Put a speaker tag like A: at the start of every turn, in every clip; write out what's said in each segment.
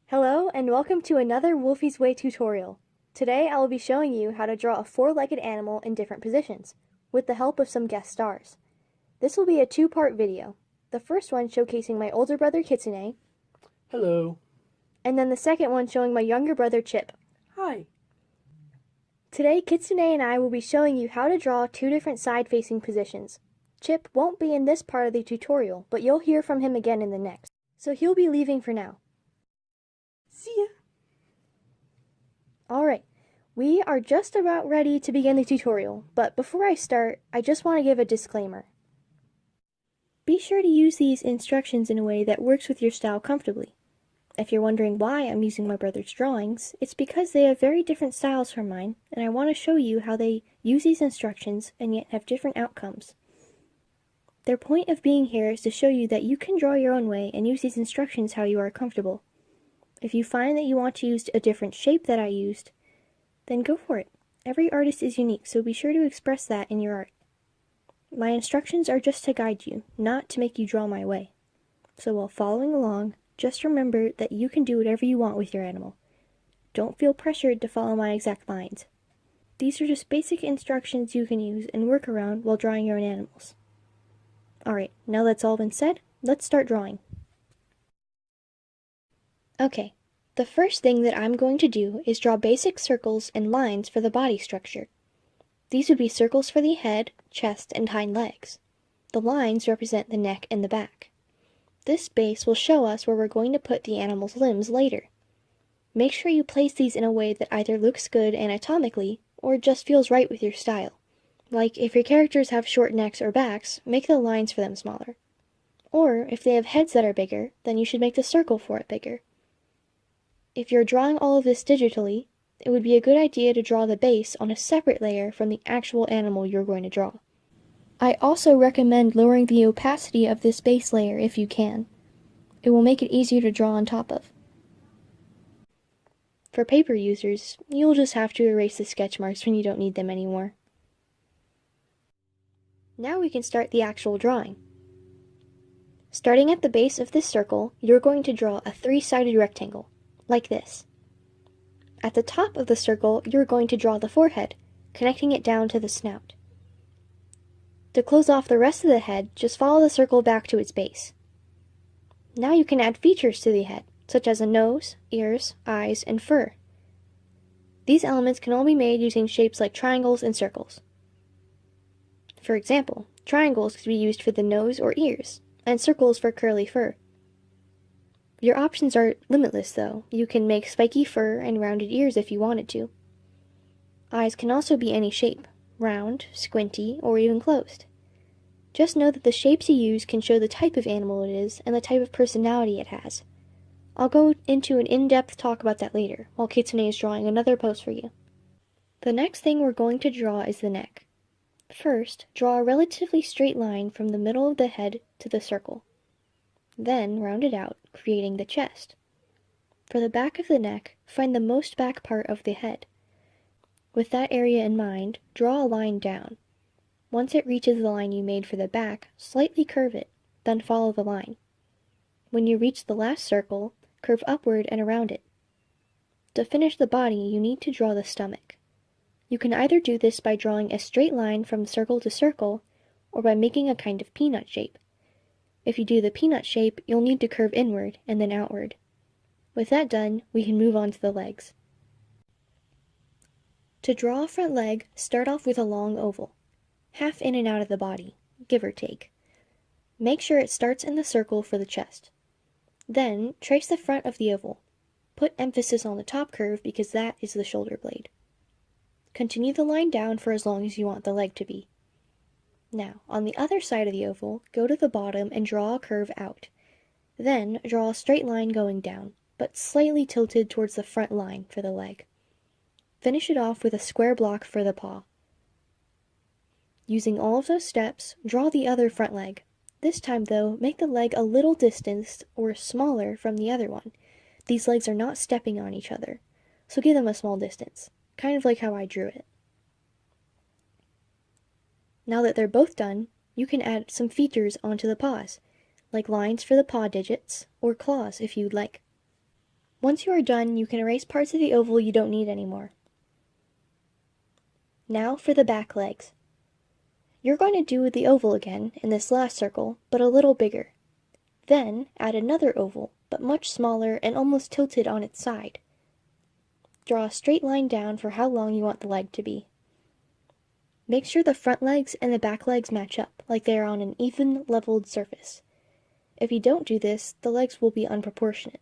A: Hello and welcome to another Wolfie's Way tutorial. Today I will be showing you how to draw a four-legged animal in different positions, with the help of some guest stars. This will be a two-part video. The first one showcasing my older brother Kitsune.
B: Hello.
A: And then the second one showing my younger brother Chip.
B: Hi.
A: Today Kitsune and I will be showing you how to draw two different side-facing positions. Chip won't be in this part of the tutorial, but you'll hear from him again in the next. So he'll be leaving for now.
B: See ya.
A: Alright, we are just about ready to begin the tutorial, but before I start, I just want to give a disclaimer. Be sure to use these instructions in a way that works with your style comfortably. If you're wondering why I'm using my brother's drawings, it's because they have very different styles from mine, and I want to show you how they use these instructions and yet have different outcomes. Their point of being here is to show you that you can draw your own way and use these instructions how you are comfortable. If you find that you want to use a different shape that I used, then go for it. Every artist is unique, so be sure to express that in your art. My instructions are just to guide you, not to make you draw my way. So while following along, just remember that you can do whatever you want with your animal. Don't feel pressured to follow my exact lines. These are just basic instructions you can use and work around while drawing your own animals. Alright, now that's all been said, let's start drawing. Okay, the first thing that I'm going to do is draw basic circles and lines for the body structure. These would be circles for the head, chest, and hind legs. The lines represent the neck and the back. This base will show us where we're going to put the animal's limbs later. Make sure you place these in a way that either looks good anatomically or just feels right with your style. Like if your characters have short necks or backs, make the lines for them smaller. Or if they have heads that are bigger, then you should make the circle for it bigger. If you're drawing all of this digitally, it would be a good idea to draw the base on a separate layer from the actual animal you're going to draw. I also recommend lowering the opacity of this base layer if you can. It will make it easier to draw on top of. For paper users, you'll just have to erase the sketch marks when you don't need them anymore. Now we can start the actual drawing. Starting at the base of this circle, you're going to draw a three-sided rectangle, like this. At the top of the circle, you're going to draw the forehead, connecting it down to the snout. To close off the rest of the head, just follow the circle back to its base. Now you can add features to the head, such as a nose, ears, eyes, and fur. These elements can all be made using shapes like triangles and circles. For example, triangles could be used for the nose or ears, and circles for curly fur. Your options are limitless, though. You can make spiky fur and rounded ears if you wanted to. Eyes can also be any shape, round, squinty, or even closed. Just know that the shapes you use can show the type of animal it is and the type of personality it has. I'll go into an in-depth talk about that later, while Kitsune is drawing another pose for you. The next thing we're going to draw is the neck. First, draw a relatively straight line from the middle of the head to the circle. Then round it out, creating the chest. For the back of the neck, find the most back part of the head. With that area in mind, draw a line down. Once it reaches the line you made for the back, slightly curve it, then follow the line. When you reach the last circle, curve upward and around it. To finish the body, you need to draw the stomach. You can either do this by drawing a straight line from circle to circle, or by making a kind of peanut shape. If you do the peanut shape, you'll need to curve inward and then outward. With that done, we can move on to the legs. To draw a front leg, start off with a long oval, half in and out of the body, give or take. Make sure it starts in the circle for the chest. Then, trace the front of the oval. Put emphasis on the top curve because that is the shoulder blade. Continue the line down for as long as you want the leg to be. Now, on the other side of the oval, go to the bottom and draw a curve out. Then, draw a straight line going down, but slightly tilted towards the front line for the leg. Finish it off with a square block for the paw. Using all of those steps, draw the other front leg. This time, though, make the leg a little distanced or smaller from the other one. These legs are not stepping on each other, so give them a small distance, kind of like how I drew it. Now that they're both done, you can add some features onto the paws, like lines for the paw digits, or claws if you'd like. Once you are done, you can erase parts of the oval you don't need anymore. Now for the back legs. You're going to do the oval again in this last circle, but a little bigger. Then add another oval, but much smaller and almost tilted on its side. Draw a straight line down for how long you want the leg to be. Make sure the front legs and the back legs match up, like they are on an even, leveled surface. If you don't do this, the legs will be unproportionate.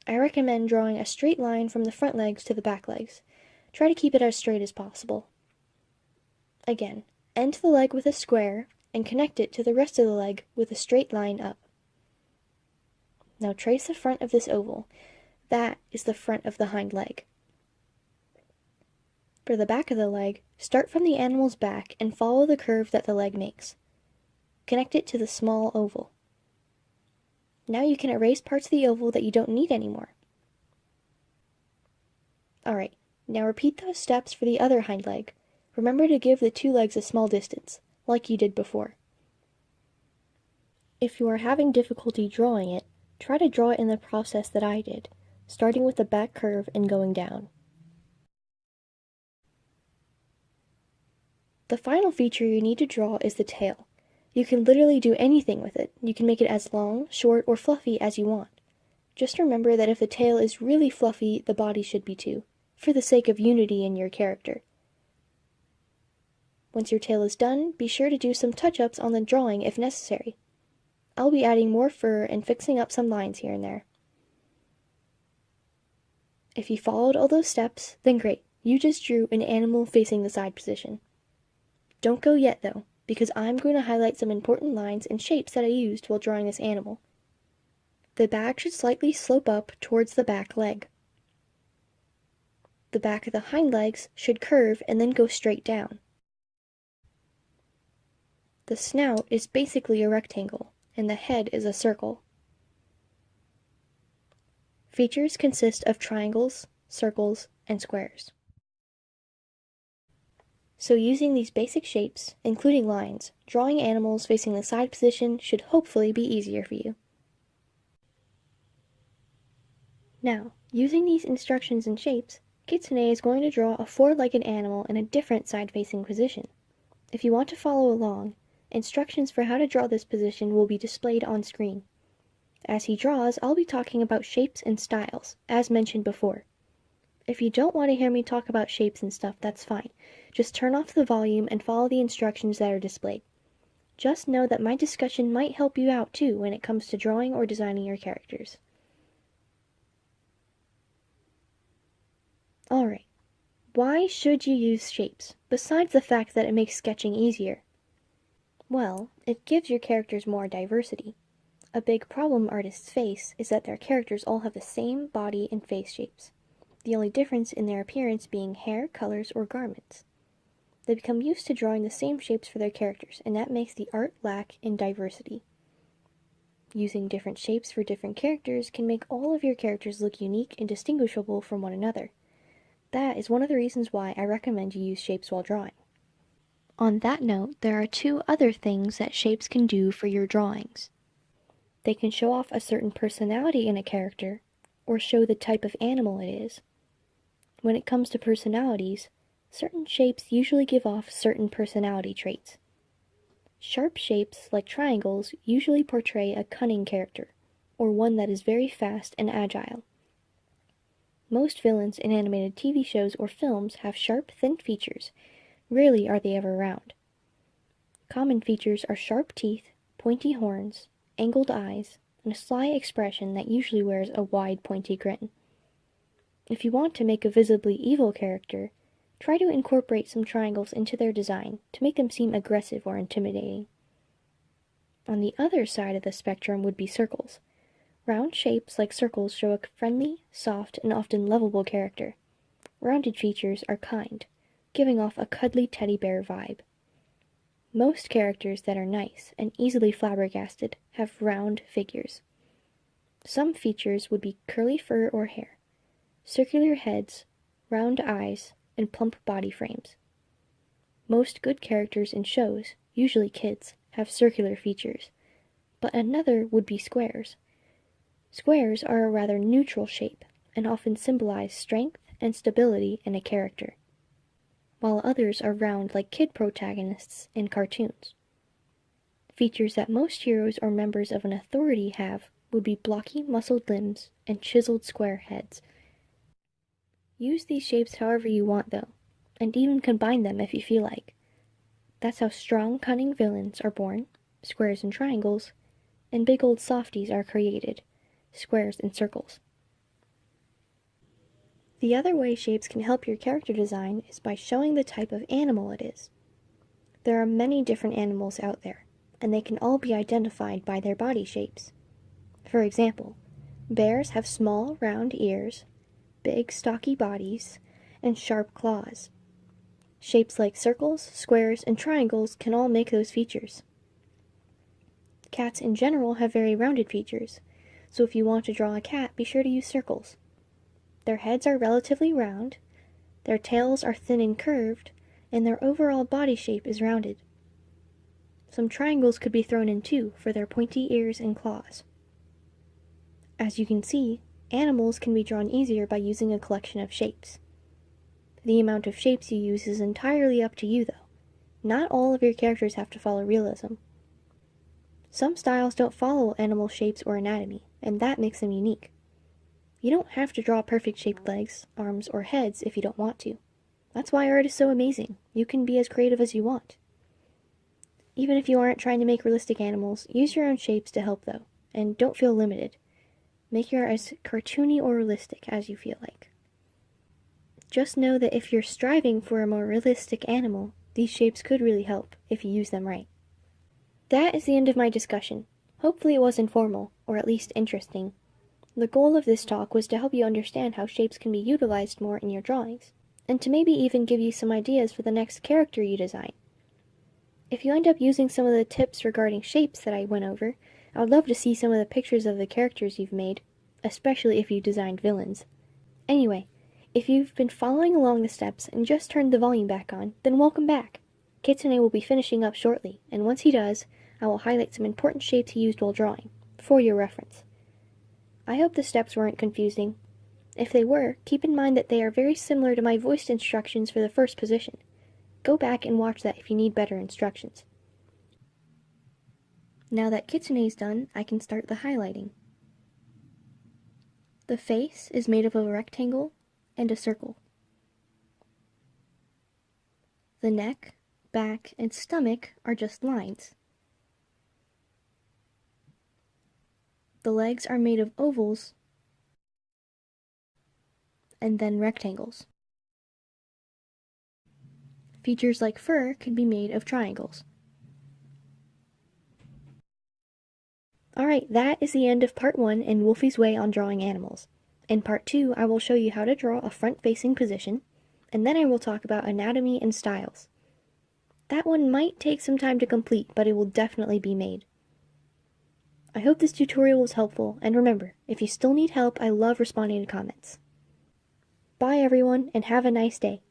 A: I recommend drawing a straight line from the front legs to the back legs. Try to keep it as straight as possible. Again, end the leg with a square and connect it to the rest of the leg with a straight line up. Now trace the front of this oval. That is the front of the hind leg. For the back of the leg, start from the animal's back and follow the curve that the leg makes. Connect it to the small oval. Now you can erase parts of the oval that you don't need anymore. Alright, now repeat those steps for the other hind leg. Remember to give the two legs a small distance, like you did before. If you are having difficulty drawing it, try to draw it in the process that I did, starting with the back curve and going down. The final feature you need to draw is the tail. You can literally do anything with it. You can make it as long, short, or fluffy as you want. Just remember that if the tail is really fluffy, the body should be too, for the sake of unity in your character. Once your tail is done, be sure to do some touch-ups on the drawing if necessary. I'll be adding more fur and fixing up some lines here and there. If you followed all those steps, then great, you just drew an animal facing the side position. Don't go yet though, because I'm going to highlight some important lines and shapes that I used while drawing this animal. The back should slightly slope up towards the back leg. The back of the hind legs should curve and then go straight down. The snout is basically a rectangle, and the head is a circle. Features consist of triangles, circles, and squares. So using these basic shapes, including lines, drawing animals facing the side position should hopefully be easier for you. Now, using these instructions and shapes, Kitsune is going to draw a four-legged animal in a different side-facing position. If you want to follow along, instructions for how to draw this position will be displayed on screen. As he draws, I'll be talking about shapes and styles, as mentioned before. If you don't want to hear me talk about shapes and stuff, that's fine. Just turn off the volume and follow the instructions that are displayed. Just know that my discussion might help you out too when it comes to drawing or designing your characters. Alright, why should you use shapes, besides the fact that it makes sketching easier? Well, it gives your characters more diversity. A big problem artists face is that their characters all have the same body and face shapes, the only difference in their appearance being hair, colors, or garments. They become used to drawing the same shapes for their characters, and that makes the art lack in diversity. Using different shapes for different characters can make all of your characters look unique and distinguishable from one another. That is one of the reasons why I recommend you use shapes while drawing. On that note, there are two other things that shapes can do for your drawings. They can show off a certain personality in a character, or show the type of animal it is. When it comes to personalities, certain shapes usually give off certain personality traits. Sharp shapes, like triangles, usually portray a cunning character, or one that is very fast and agile. Most villains in animated TV shows or films have sharp, thin features. Rarely are they ever round. Common features are sharp teeth, pointy horns, angled eyes, and a sly expression that usually wears a wide, pointy grin. If you want to make a visibly evil character, try to incorporate some triangles into their design to make them seem aggressive or intimidating. On the other side of the spectrum would be circles. Round shapes like circles show a friendly, soft, and often lovable character. Rounded features are kind, giving off a cuddly teddy bear vibe. Most characters that are nice and easily flabbergasted have round figures. Some features would be curly fur or hair, circular heads, round eyes, and plump body frames. Most good characters in shows, usually kids, have circular features, but another would be squares. Squares are a rather neutral shape and often symbolize strength and stability in a character, while others are round like kid protagonists in cartoons. Features that most heroes or members of an authority have would be blocky, muscled limbs and chiseled square heads. Use these shapes however you want, though, and even combine them if you feel like. That's how strong, cunning villains are born, squares and triangles, and big old softies are created, squares and circles. The other way shapes can help your character design is by showing the type of animal it is. There are many different animals out there, and they can all be identified by their body shapes. For example, bears have small, round ears, big, stocky bodies, and sharp claws. Shapes like circles, squares, and triangles can all make those features. Cats in general have very rounded features, so if you want to draw a cat, be sure to use circles. Their heads are relatively round, their tails are thin and curved, and their overall body shape is rounded. Some triangles could be thrown in too for their pointy ears and claws. As you can see, animals can be drawn easier by using a collection of shapes. The amount of shapes you use is entirely up to you, though. Not all of your characters have to follow realism. Some styles don't follow animal shapes or anatomy, and that makes them unique. You don't have to draw perfect shaped legs, arms, or heads if you don't want to. That's why art is so amazing. You can be as creative as you want. Even if you aren't trying to make realistic animals, use your own shapes to help, though, and don't feel limited. Make your art as cartoony or realistic as you feel like. Just know that if you're striving for a more realistic animal, these shapes could really help if you use them right. That is the end of my discussion. Hopefully it was informal, or at least interesting. The goal of this talk was to help you understand how shapes can be utilized more in your drawings, and to maybe even give you some ideas for the next character you design. If you end up using some of the tips regarding shapes that I went over, I would love to see some of the pictures of the characters you've made, especially if you designed villains. Anyway, if you've been following along the steps and just turned the volume back on, then welcome back. Kitsune will be finishing up shortly, and once he does, I will highlight some important shapes he used while drawing, for your reference. I hope the steps weren't confusing. If they were, keep in mind that they are very similar to my voiced instructions for the first position. Go back and watch that if you need better instructions. Now that Kitsune's done, I can start the highlighting. The face is made of a rectangle and a circle. The neck, back, and stomach are just lines. The legs are made of ovals and then rectangles. Features like fur can be made of triangles. Alright, that is the end of part 1 in Wolfie's way on drawing animals. In part 2, I will show you how to draw a front-facing position, and then I will talk about anatomy and styles. That one might take some time to complete, but it will definitely be made. I hope this tutorial was helpful, and remember, if you still need help, I love responding to comments. Bye everyone, and have a nice day.